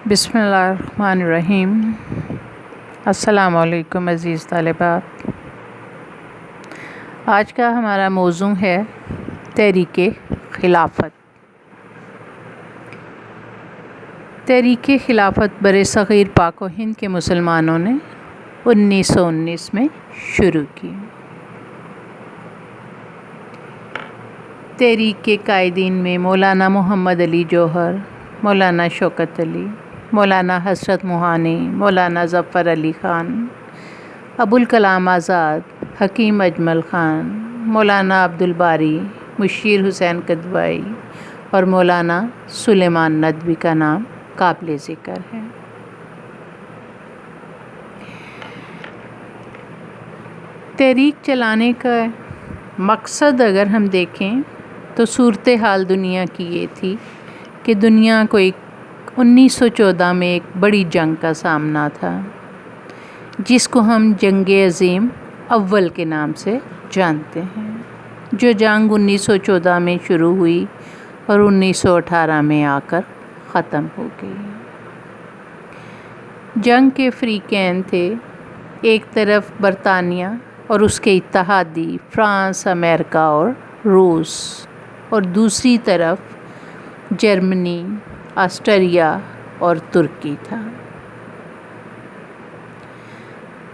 بسم اللہ الرحمن الرحیم۔ السلام علیکم عزیز طالبات۔ آج کا ہمارا موضوع ہے تحریک خلافت۔ تحریک خلافت برصغیر پاک و ہند کے مسلمانوں نے 1919 میں شروع کی۔ تحریک کے قائدین میں مولانا محمد علی جوہر، مولانا شوکت علی، مولانا حسرت موہانی، مولانا ظفر علی خان، ابوالکلام آزاد، حکیم اجمل خان، مولانا عبدالباری، مشیر حسین کدوئی اور مولانا سلیمان ندوی کا نام قابل ذکر ہے۔ تحریک چلانے کا مقصد اگر ہم دیکھیں تو صورتحال دنیا کی یہ تھی کہ دنیا کو 1914 میں ایک بڑی جنگ کا سامنا تھا، جس کو ہم جنگ عظیم اول کے نام سے جانتے ہیں، جو جنگ 1914 میں شروع ہوئی اور 1918 میں آ کر ختم ہو گئی۔ جنگ کے فریقین تھے، ایک طرف برطانیہ اور اس کے اتحادی فرانس، امریکہ اور روس، اور دوسری طرف جرمنی، آسٹریا اور ترکی تھا۔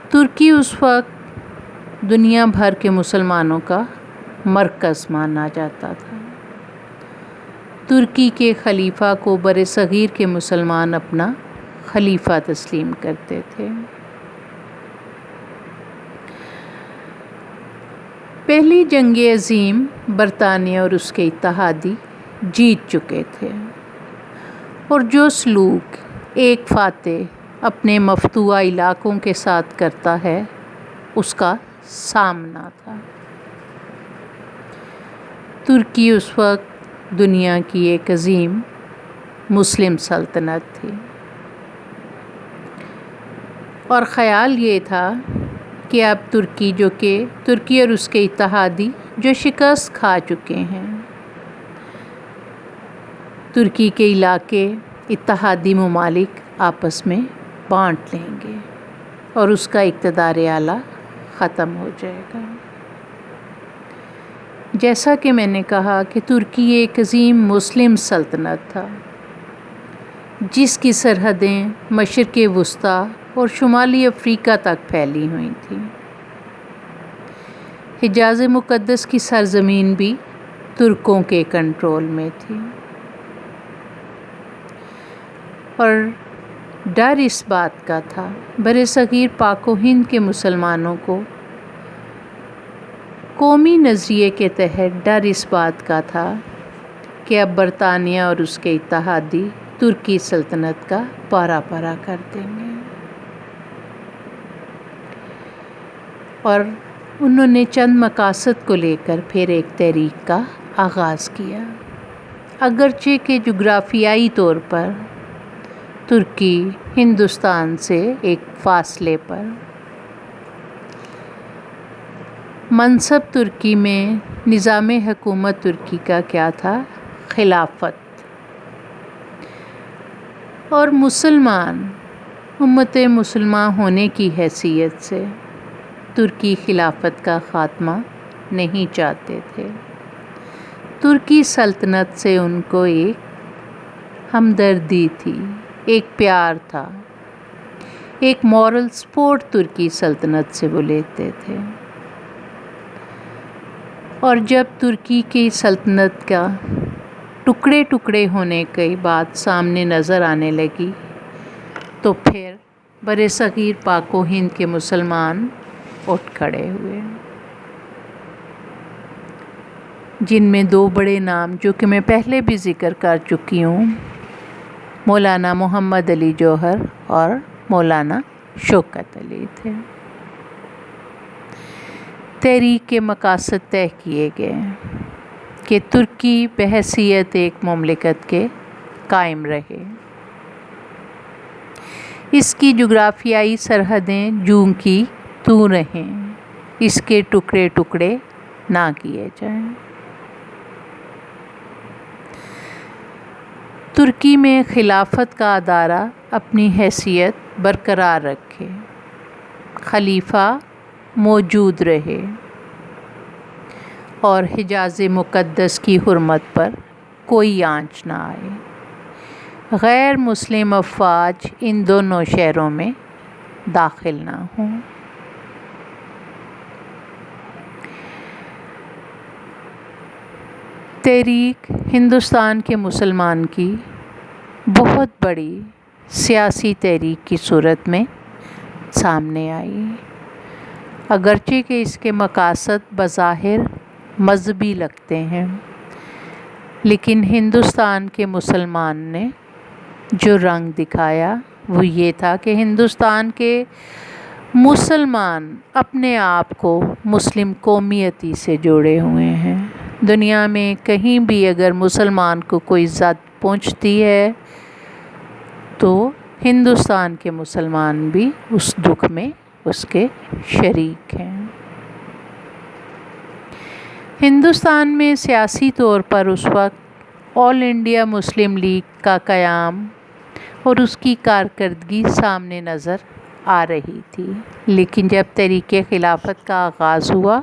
ترکی اس وقت دنیا بھر کے مسلمانوں کا مرکز مانا جاتا تھا۔ ترکی کے خلیفہ کو برصغیر کے مسلمان اپنا خلیفہ تسلیم کرتے تھے۔ پہلی جنگ عظیم برطانیہ اور اس کے اتحادی جیت چکے تھے، اور جو سلوک ایک فاتح اپنے مفتوحہ علاقوں کے ساتھ کرتا ہے اس کا سامنا تھا۔ ترکی اس وقت دنیا کی ایک عظیم مسلم سلطنت تھی، اور خیال یہ تھا کہ اب ترکی اور اس کے اتحادی جو شکست کھا چکے ہیں، ترکی کے علاقے اتحادی ممالک آپس میں بانٹ لیں گے اور اس کا اقتدار اعلیٰ ختم ہو جائے گا۔ جیسا کہ میں نے کہا کہ ترکی ایک عظیم مسلم سلطنت تھا، جس کی سرحدیں مشرق وسطیٰ اور شمالی افریقہ تک پھیلی ہوئی تھیں۔ حجاز مقدس کی سرزمین بھی ترکوں کے کنٹرول میں تھی، اور ڈر اس بات کا تھا، برصغیر پاک و ہند کے مسلمانوں کو قومی نظریے کے تحت ڈر اس بات کا تھا کہ اب برطانیہ اور اس کے اتحادی ترکی سلطنت کا پارا پارا کر دیں گے، اور انہوں نے چند مقاصد کو لے کر پھر ایک تحریک کا آغاز کیا۔ اگرچہ کہ جغرافیائی طور پر ترکی ہندوستان سے ایک فاصلے پر، منصب ترکی میں نظام حکومت ترکی کا کیا تھا؟ خلافت، اور مسلمان امت مسلمہ ہونے کی حیثیت سے ترکی خلافت کا خاتمہ نہیں چاہتے تھے۔ ترکی سلطنت سے ان کو ایک ہمدردی تھی، ایک پیار تھا، ایک مورل سپورٹ ترکی سلطنت سے وہ لیتے تھے۔ اور جب ترکی کی سلطنت کا ٹکڑے ٹکڑے ہونے کی بات سامنے نظر آنے لگی تو پھر برصغیر پاک و ہند کے مسلمان اٹھ کھڑے ہوئے، جن میں دو بڑے نام جو کہ میں پہلے بھی ذکر کر چکی ہوں، مولانا محمد علی جوہر اور مولانا شوکت علی تھے۔ تحریک کے مقاصد طے کیے گئے کہ ترکی بحیثیت ایک مملکت کے قائم رہے، اس کی جغرافیائی سرحدیں جوں کی توں رہیں، اس کے ٹکڑے ٹکڑے نہ کیے جائیں۔ ترکی میں خلافت کا ادارہ اپنی حیثیت برقرار رکھے، خلیفہ موجود رہے اور حجاز مقدس کی حرمت پر کوئی آنچ نہ آئے، غیر مسلم افواج ان دونوں شہروں میں داخل نہ ہوں۔ تحریک ہندوستان کے مسلمان کی بہت بڑی سیاسی تحریک کی صورت میں سامنے آئی، اگرچہ کہ اس کے مقاصد بظاہر مذہبی لگتے ہیں، لیکن ہندوستان کے مسلمان نے جو رنگ دکھایا وہ یہ تھا کہ ہندوستان کے مسلمان اپنے آپ کو مسلم قومیتی سے جوڑے ہوئے ہیں۔ دنیا میں کہیں بھی اگر مسلمان کو کوئی زد پہنچتی ہے تو ہندوستان کے مسلمان بھی اس دکھ میں اس کے شریک ہیں۔ ہندوستان میں سیاسی طور پر اس وقت آل انڈیا مسلم لیگ کا قیام اور اس کی کارکردگی سامنے نظر آ رہی تھی، لیکن جب تحریک خلافت کا آغاز ہوا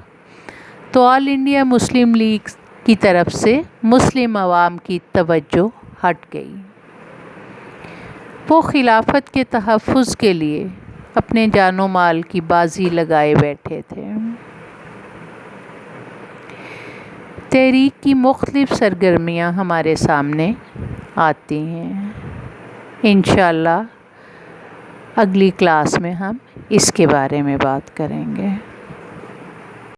تو آل انڈیا مسلم لیگ کی طرف سے مسلم عوام کی توجہ ہٹ گئی۔ وہ خلافت کے تحفظ کے لیے اپنے جان و مال کی بازی لگائے بیٹھے تھے۔ تحریک کی مختلف سرگرمیاں ہمارے سامنے آتی ہیں، انشاءاللہ اگلی کلاس میں ہم اس کے بارے میں بات کریں گے۔